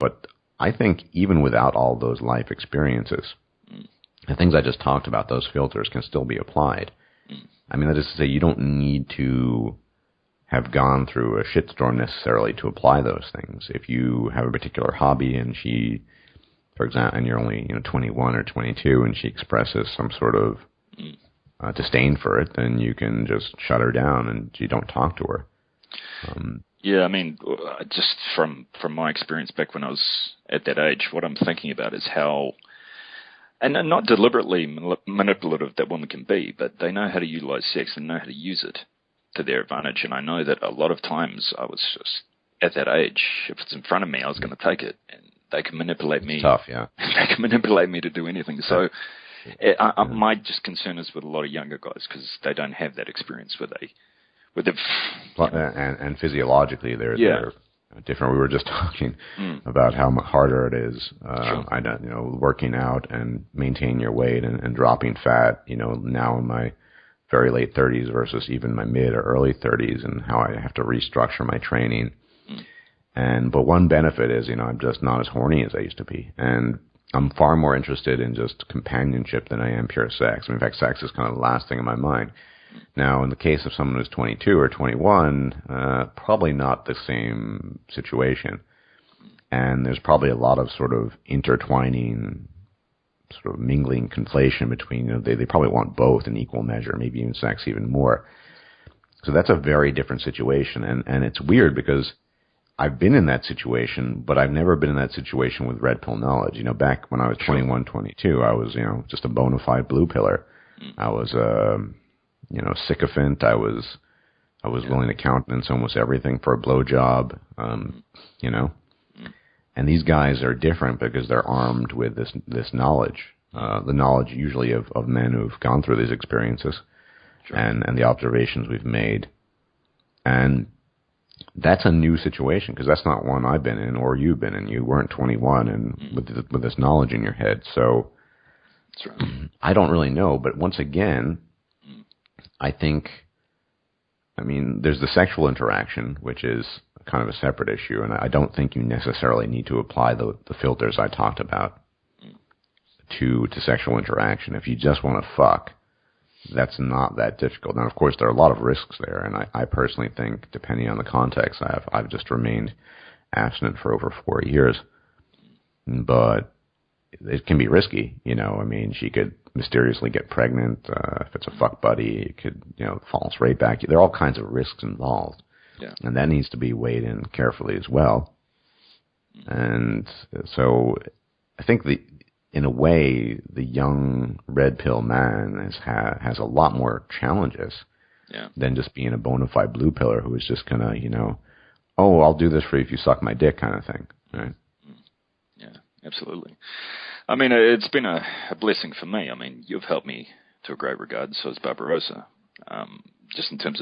But I think even without all those life experiences, the things I just talked about, those filters can still be applied. I mean, that is to say, you don't need to have gone through a shitstorm necessarily to apply those things. If you have a particular hobby and she, for example, and you're only 21 or 22, and she expresses some sort of disdain for it, then you can just shut her down and you don't talk to her. Yeah, I mean, just from my experience back when I was at that age, what I'm thinking about is how, and not deliberately manipulative that women can be, but they know how to utilize sex and know how to use it to their advantage. And I know that a lot of times I was just, at that age, if it's in front of me, I was going to take it. And they can manipulate me. It's tough, yeah. They can manipulate me to do anything. So my just concern is with a lot of younger guys because they don't have that experience where they... And physiologically, they're different. We were just talking about how much harder it is. I don't, working out and maintaining your weight and dropping fat. Now in my very late 30s versus even my mid or early 30s, and how I have to restructure my training. But one benefit is, I'm just not as horny as I used to be, and I'm far more interested in just companionship than I am pure sex. I mean, in fact, sex is kind of the last thing in my mind. Now, in the case of someone who's 22 or 21, probably not the same situation. And there's probably a lot of sort of intertwining, sort of mingling conflation between, they probably want both in equal measure, maybe even sex even more. So that's a very different situation. And it's weird because I've been in that situation, but I've never been in that situation with red pill knowledge. Back when I was 21, 22, I was, just a bona fide blue piller. I was sycophant. I was willing to countenance almost everything for a blowjob, And these guys are different because they're armed with this knowledge, the knowledge usually of men who've gone through these experiences, and the observations we've made. And that's a new situation because that's not one I've been in or you've been in. You weren't 21 and with this knowledge in your head. So that's right. I don't really know, but once again, I think, there's the sexual interaction, which is kind of a separate issue, and I don't think you necessarily need to apply the filters I talked about to sexual interaction. If you just want to fuck, that's not that difficult. Now, of course, there are a lot of risks there, and I personally think, depending on the context, I've just remained abstinent for over 4 years, but it can be risky, she could mysteriously get pregnant. If it's a fuck buddy, it could, false rape back. There are all kinds of risks involved. Yeah. And that needs to be weighed in carefully as well. And so I think in a way, the young red pill man has a lot more challenges than just being a bona fide blue pillar who is just going to, oh, I'll do this for you if you suck my dick kind of thing. Right? Yeah, absolutely. It's been a blessing for me. You've helped me to a great regard, so has Barbarossa, just in terms of